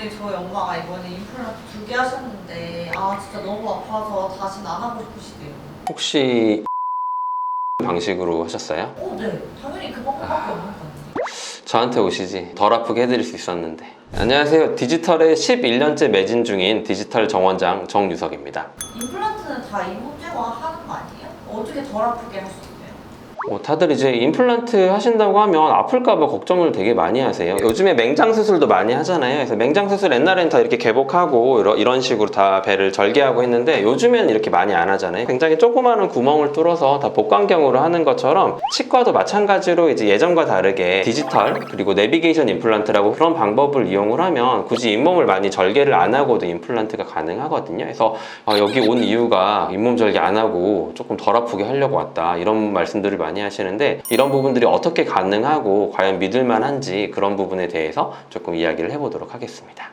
근데 저희 엄마가 이번에 임플란트 2개 하셨는데 진짜 너무 아파서 다시는 안 하고 싶으시대요. 혹시 방식으로 하셨어요? 네. 당연히 그 방법밖에 없는 건데. 저한테 오시지. 덜 아프게 해드릴 수 있었는데. 안녕하세요. 디지털에 11년째 매진 중인 디지털 정원장 정유석입니다. 임플란트는 다 잇몸 제거하는 거 아니에요? 어떻게 덜 아프게 할 수 있어요? 다들 이제 임플란트 하신다고 하면 아플까봐 걱정을 되게 많이 하세요. 요즘에 맹장 수술도 많이 하잖아요. 그래서 맹장 수술 옛날에는 다 이렇게 개복하고 이런 식으로 다 배를 절개하고 했는데 요즘에는 이렇게 많이 안 하잖아요. 굉장히 조그마한 구멍을 뚫어서 다 복강경으로 하는 것처럼 치과도 마찬가지로 이제 예전과 다르게 디지털 그리고 내비게이션 임플란트라고 그런 방법을 이용을 하면 굳이 잇몸을 많이 절개를 안 하고도 임플란트가 가능하거든요. 그래서 여기 온 이유가 잇몸 절개 안 하고 조금 덜 아프게 하려고 왔다 이런 말씀들을 많이 하시는데 이런 부분들이 어떻게 가능하고 과연 믿을만한지 그런 부분에 대해서 조금 이야기를 해보도록 하겠습니다.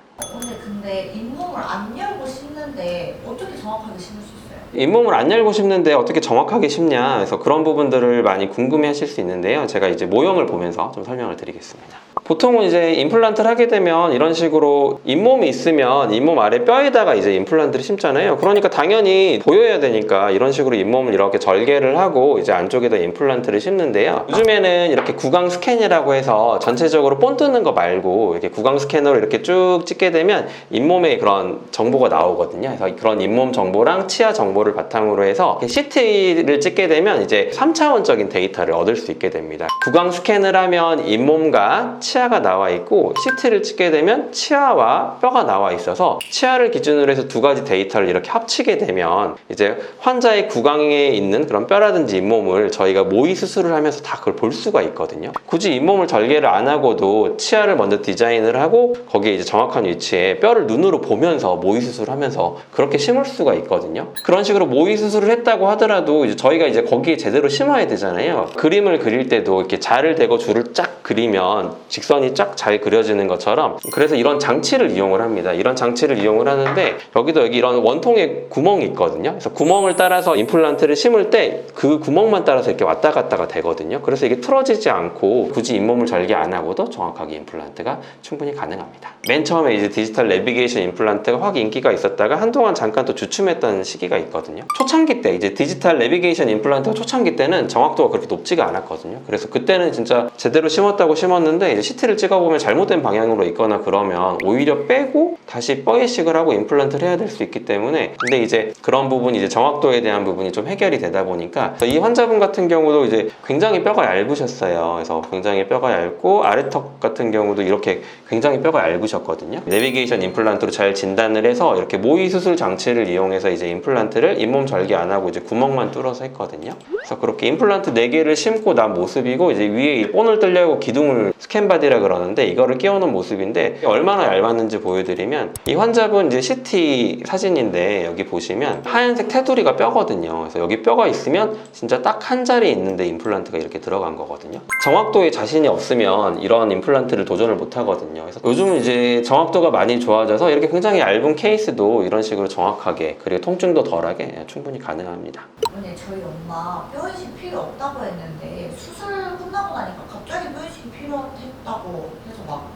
근데 잇몸을 안 열고 심는데 어떻게 정확하게 심을 수 있어요? 잇몸을 안 열고 심는데 어떻게 정확하게 심냐 그래서 그런 부분들을 많이 궁금해 하실 수 있는데요. 제가 이제 모형을 보면서 좀 설명을 드리겠습니다. 보통은 이제 임플란트를 하게 되면 이런 식으로 잇몸이 있으면 잇몸 아래 뼈에다가 이제 임플란트를 심잖아요. 그러니까 당연히 보여야 되니까 이런 식으로 잇몸을 이렇게 절개를 하고 이제 안쪽에다 임플란트를 심는데요. 요즘에는 이렇게 구강 스캔이라고 해서 전체적으로 본 뜨는 거 말고 이렇게 구강 스캐너로 이렇게 쭉 찍게 되면 잇몸에 그런 정보가 나오거든요. 그래서 그런 잇몸 정보랑 치아 정보를 바탕으로 해서 CT를 찍게 되면 이제 3차원적인 데이터를 얻을 수 있게 됩니다. 구강 스캔을 하면 잇몸과 치아가 나와 있고 CT를 찍게 되면 치아와 뼈가 나와 있어서 치아를 기준으로 해서 두 가지 데이터를 이렇게 합치게 되면 이제 환자의 구강에 있는 그런 뼈라든지 잇몸을 저희가 모의 수술을 하면서 다 그걸 볼 수가 있거든요. 굳이 잇몸을 절개를 안 하고도 치아를 먼저 디자인을 하고 거기에 이제 정확한 위치에 뼈를 눈으로 보면서 모의 수술을 하면서 그렇게 심을 수가 있거든요. 그런 식으로 모의 수술을 했다고 하더라도 이제 저희가 이제 거기에 제대로 심어야 되잖아요. 그림을 그릴 때도 이렇게 자를 대고 줄을 쫙 그리면 직선이 쫙 잘 그려지는 것처럼 그래서 이런 장치를 이용을 합니다. 이런 장치를 이용을 하는데 여기 이런 원통에 구멍이 있거든요. 그래서 구멍을 따라서 임플란트를 심을 때 그 구멍만 따라서 이렇게 왔다 갔다가 되거든요. 그래서 이게 틀어지지 않고 굳이 잇몸을 절개 안 하고도 정확하게 임플란트가 충분히 가능합니다. 맨 처음에 이제 디지털 내비게이션 임플란트가 확 인기가 있었다가 한동안 잠깐 또 주춤했던 시기가 있거든요. 초창기 때 이제 디지털 내비게이션 임플란트가 초창기 때는 정확도가 그렇게 높지가 않았거든요. 그래서 그때는 진짜 제대로 심었다고 심었는데 이제 CT를 찍어보면 잘못된 방향으로 있거나 그러면 오히려 빼고 다시 뼈 이식을 하고 임플란트를 해야 될 수 있기 때문에 근데 이제 그런 부분이 이제 정확도에 대한 부분이 좀 해결이 되다 보니까 이 환자분 같은 경우도 이제 굉장히 뼈가 얇으셨어요. 그래서 굉장히 뼈가 얇고 아래턱 같은 경우도 이렇게 굉장히 뼈가 얇으셨거든요. 내비게이션 임플란트로 잘 진단을 해서 이렇게 모의 수술 장치를 이용해서 이제 임플란트를 잇몸 절개 안 하고 이제 구멍만 뚫어서 했거든요. 그래서 그렇게 임플란트 4개를 심고 난 모습이고 이제 위에 이 본을 뚫려고 기둥을 스캔바디라 그러는데 이거를 끼워놓은 모습인데 얼마나 얇았는지 보여드리면 이 환자분 이제 CT 사진인데 여기 보시면 하얀색 테두리가 뼈거든요. 그래서 여기 뼈가 있으면 진짜 딱 한 자리 있는데 임플란트가 이렇게 들어간 거거든요. 정확도에 자신이 없으면 이런 임플란트를 도전을 못 하거든요. 그래서 요즘은 이제 정확도가 많이 좋아져서 이렇게 굉장히 얇은 케이스도 이런 식으로 정확하게 그리고 통증도 덜하게 충분히 가능합니다. 근데 저희 엄마 뼈 이식 필요 없다고 했는데 수술 끝나고 나니까 갑자기 뼈 이식이 필요했다고 해서 막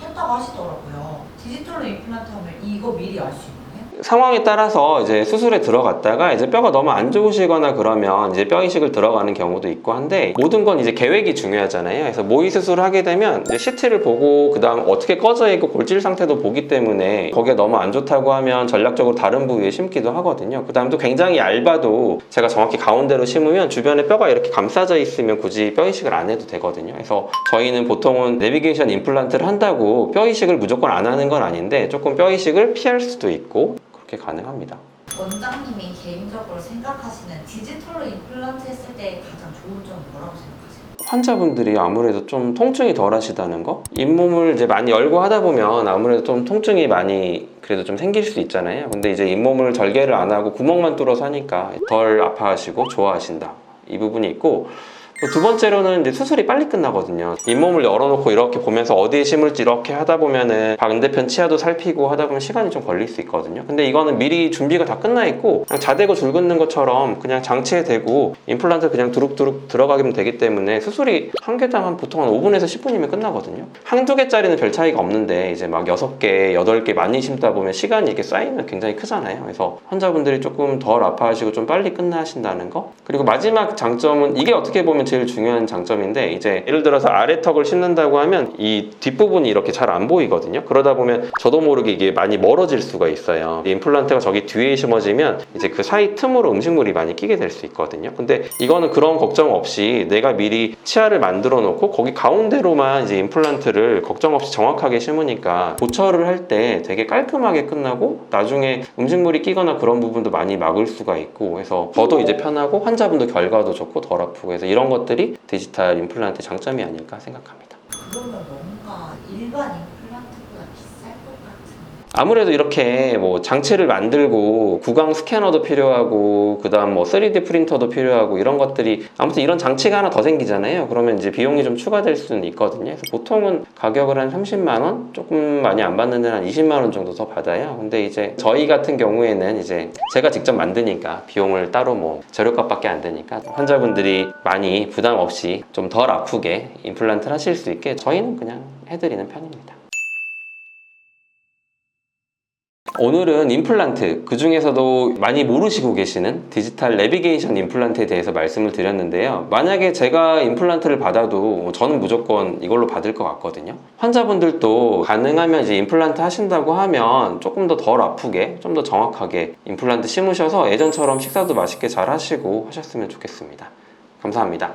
했다고 하시더라고요. 디지털로 임플란트 하면 이거 미리 알 수 있나요? 상황에 따라서 이제 수술에 들어갔다가 이제 뼈가 너무 안 좋으시거나 그러면 이제 뼈 이식을 들어가는 경우도 있고 한데 모든 건 이제 계획이 중요하잖아요. 그래서 모의 수술을 하게 되면 이제 CT를 보고 그다음 어떻게 꺼져 있고 골질 상태도 보기 때문에 거기에 너무 안 좋다고 하면 전략적으로 다른 부위에 심기도 하거든요. 그다음 또 굉장히 얇아도 제가 정확히 가운데로 심으면 주변에 뼈가 이렇게 감싸져 있으면 굳이 뼈 이식을 안 해도 되거든요. 그래서 저희는 보통은 내비게이션 임플란트를 한다고 뼈 이식을 무조건 안 하는 건 아닌데 조금 뼈 이식을 피할 수도 있고 그렇게 가능합니다. 원장님이 개인적으로 생각하시는 디지털로 임플란트 했을 때 가장 좋은 점은 뭐라고 생각하세요? 환자분들이 아무래도 좀 통증이 덜 하시다는 거? 잇몸을 이제 많이 열고 하다 보면 아무래도 좀 통증이 많이 그래도 좀 생길 수 있잖아요. 근데 이제 잇몸을 절개를 안 하고 구멍만 뚫어서 하니까 덜 아파하시고 좋아하신다. 이 부분이 있고 두 번째로는 이제 수술이 빨리 끝나거든요. 잇몸을 열어놓고 이렇게 보면서 어디에 심을지 이렇게 하다 보면은 반대편 치아도 살피고 하다 보면 시간이 좀 걸릴 수 있거든요. 근데 이거는 미리 준비가 다 끝나 있고 그냥 자대고 줄 긋는 것처럼 그냥 장치에 대고 임플란트 그냥 두룩두룩 들어가기면 되기 때문에 수술이 한 개당 보통 한 5분에서 10분이면 끝나거든요. 한두 개짜리는 별 차이가 없는데 이제 막 6개, 8개 많이 심다 보면 시간이 이렇게 쌓이면 굉장히 크잖아요. 그래서 환자분들이 조금 덜 아파하시고 좀 빨리 끝나신다는 거. 그리고 마지막 장점은 이게 어떻게 보면 제일 중요한 장점인데 이제 예를 들어서 아래턱을 심는다고 하면 이 뒷부분이 이렇게 잘 안 보이거든요. 그러다 보면 저도 모르게 이게 많이 멀어질 수가 있어요. 임플란트가 저기 뒤에 심어지면 이제 그 사이 틈으로 음식물이 많이 끼게 될 수 있거든요. 근데 이거는 그런 걱정 없이 내가 미리 치아를 만들어 놓고 거기 가운데로만 이제 임플란트를 걱정 없이 정확하게 심으니까 보철을 할 때 되게 깔끔하게 끝나고 나중에 음식물이 끼거나 그런 부분도 많이 막을 수가 있고 해서 저도 이제 편하고 환자분도 결과도 좋고 덜 아프고 해서 이런 것들이 디지털 임플란트 장점이 아닐까 생각합니다. 그러면 뭔가 일반 임플란트보다 비쌀 것 같은. 아무래도 이렇게 뭐 장치를 만들고 구강 스캐너도 필요하고 그다음 뭐 3D 프린터도 필요하고 이런 것들이 아무튼 이런 장치가 하나 더 생기잖아요. 그러면 이제 비용이 좀 추가될 수는 있거든요. 그래서 보통은 가격을 한 30만 원, 조금 많이 안 받는 데는 한 20만 원 정도 더 받아요. 근데 이제 저희 같은 경우에는 이제 제가 직접 만드니까 비용을 따로 뭐 재료값밖에 안 되니까 환자분들이 많이 부담 없이 좀 덜 아프게 임플란트를 하실 수 있게 저희는 그냥 해드리는 편입니다. 오늘은 임플란트, 그 중에서도 많이 모르시고 계시는 디지털 내비게이션 임플란트에 대해서 말씀을 드렸는데요. 만약에 제가 임플란트를 받아도 저는 무조건 이걸로 받을 것 같거든요. 환자분들도 가능하면 이제 임플란트 하신다고 하면 조금 더 덜 아프게, 좀 더 정확하게 임플란트 심으셔서 예전처럼 식사도 맛있게 잘 하시고 하셨으면 좋겠습니다. 감사합니다.